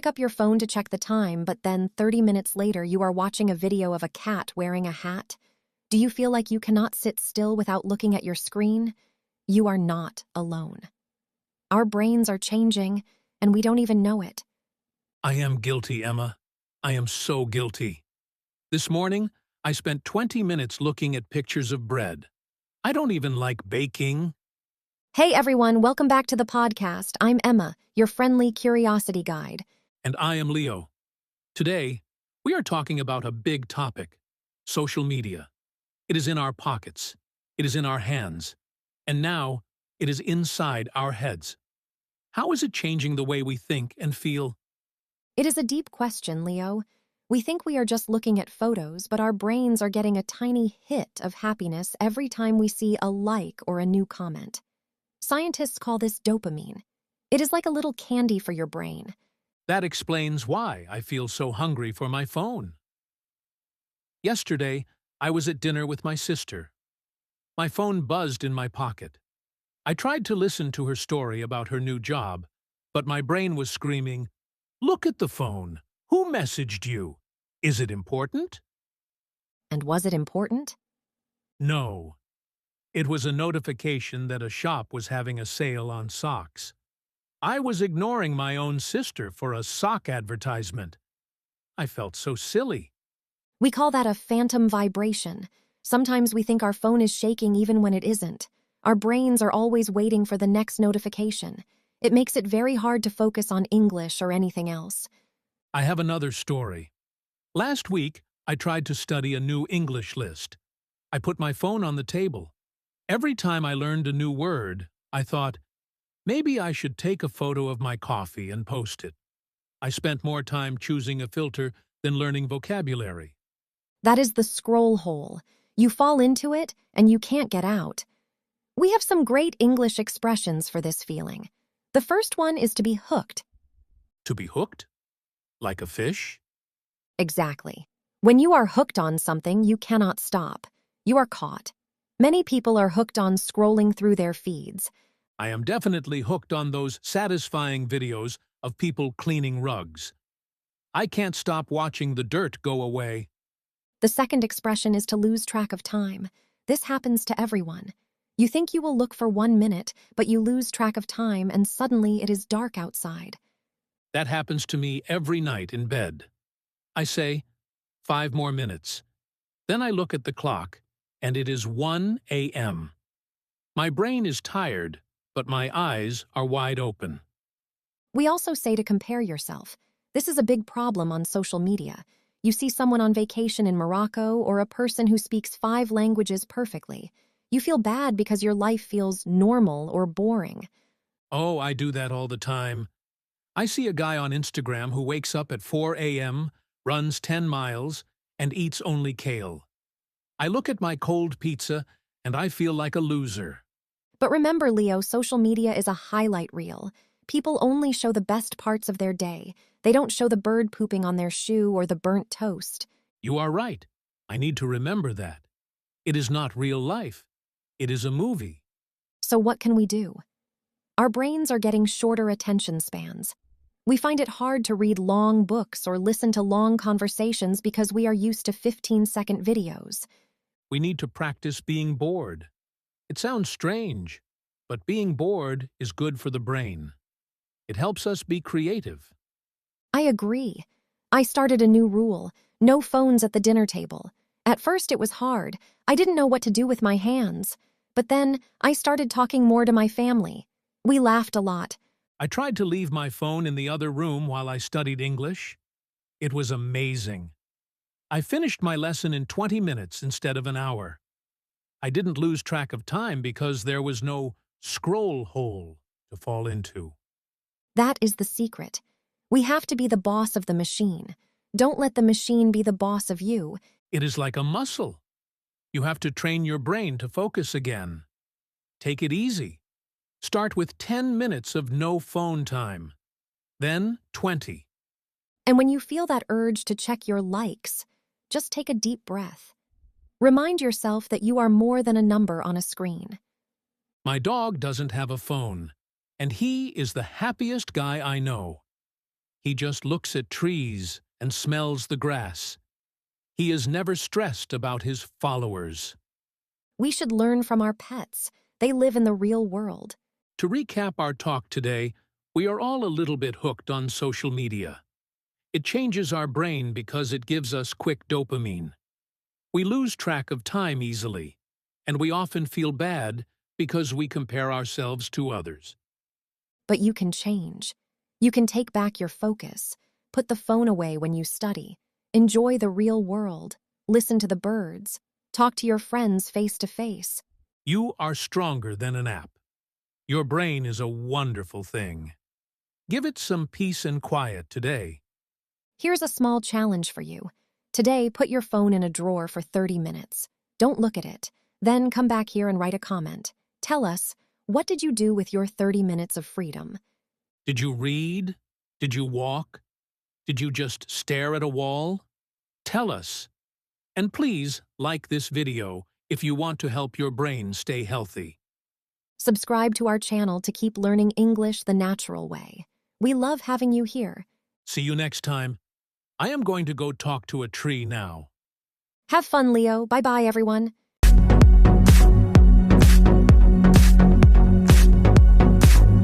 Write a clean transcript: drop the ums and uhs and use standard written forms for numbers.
up your phone to check the time, but then 30 minutes later you are watching a video of a cat wearing a hat. Do you feel like you cannot sit still without looking at your screen? You are not alone. Our brains are changing, and we don't even know it. I am guilty, Emma. I am so guilty. This morning, I spent 20 minutes looking at pictures of bread. I don't even like baking. Hey everyone, welcome back to the podcast. I'm Emma, your friendly curiosity guide. And I am Leo. Today, we are talking about a big topic: social media. It is in our pockets. It is in our hands. And now, it is inside our heads. How is it changing the way we think and feel? It is a deep question, Leo. We think we are just looking at photos, but our brains are getting a tiny hit of happiness every time we see a like or a new comment. Scientists call this dopamine. It is like a little candy for your brain. That explains why I feel so hungry for my phone. Yesterday, I was at dinner with my sister. My phone buzzed in my pocket. I tried to listen to her story about her new job, but my brain was screaming, "Look at the phone. Who messaged you? Is it important?" And was it important? No. It was a notification that a shop was having a sale on socks. I was ignoring my own sister for a sock advertisement. I felt so silly. We call that a phantom vibration. Sometimes we think our phone is shaking even when it isn't. Our brains are always waiting for the next notification. It makes it very hard to focus on English or anything else. I have another story. Last week, I tried to study a new English list. I put my phone on the table. Every time I learned a new word, I thought, maybe I should take a photo of my coffee and post it. I spent more time choosing a filter than learning vocabulary. That is the scroll hole. You fall into it and you can't get out. We have some great English expressions for this feeling. The first one is to be hooked. To be hooked? Like a fish? Exactly. When you are hooked on something, you cannot stop. You are caught. Many people are hooked on scrolling through their feeds. I am definitely hooked on those satisfying videos of people cleaning rugs. I can't stop watching the dirt go away. The second expression is to lose track of time. This happens to everyone. You think you will look for 1 minute, but you lose track of time and suddenly it is dark outside. That happens to me every night in bed. I say, 5 more minutes. Then I look at the clock, and it is 1 a.m. My brain is tired, but my eyes are wide open. We also say to compare yourself. This is a big problem on social media. You see someone on vacation in Morocco or a person who speaks 5 languages perfectly. You feel bad because your life feels normal or boring. Oh, I do that all the time. I see a guy on Instagram who wakes up at 4 a.m., runs 10 miles, and eats only kale. I look at my cold pizza, and I feel like a loser. But remember, Leo, social media is a highlight reel. People only show the best parts of their day. They don't show the bird pooping on their shoe or the burnt toast. You are right. I need to remember that. It is not real life. It is a movie. So what can we do? Our brains are getting shorter attention spans. We find it hard to read long books or listen to long conversations because we are used to 15-second videos. We need to practice being bored. It sounds strange, but being bored is good for the brain. It helps us be creative. I agree. I started a new rule: no phones at the dinner table. At first it was hard. I didn't know what to do with my hands. But then I started talking more to my family. We laughed a lot. I tried to leave my phone in the other room while I studied English. It was amazing. I finished my lesson in 20 minutes instead of an hour. I didn't lose track of time because there was no scroll hole to fall into. That is the secret. We have to be the boss of the machine. Don't let the machine be the boss of you. It is like a muscle. You have to train your brain to focus again. Take it easy. Start with 10 minutes of no phone time. Then 20. And when you feel that urge to check your likes, just take a deep breath. Remind yourself that you are more than a number on a screen. My dog doesn't have a phone, and he is the happiest guy I know. He just looks at trees and smells the grass. He is never stressed about his followers. We should learn from our pets. They live in the real world. To recap our talk today, we are all a little bit hooked on social media. It changes our brain because it gives us quick dopamine. We lose track of time easily, and we often feel bad because we compare ourselves to others. But you can change. You can take back your focus, put the phone away when you study, enjoy the real world, listen to the birds, talk to your friends face to face. You are stronger than an app. Your brain is a wonderful thing. Give it some peace and quiet today. Here's a small challenge for you. Today, put your phone in a drawer for 30 minutes. Don't look at it. Then come back here and write a comment. Tell us, what did you do with your 30 minutes of freedom? Did you read? Did you walk? Did you just stare at a wall? Tell us. And please like this video if you want to help your brain stay healthy. Subscribe to our channel to keep learning English the natural way. We love having you here. See you next time. I am going to go talk to a tree now. Have fun, Leo. Bye-bye, everyone.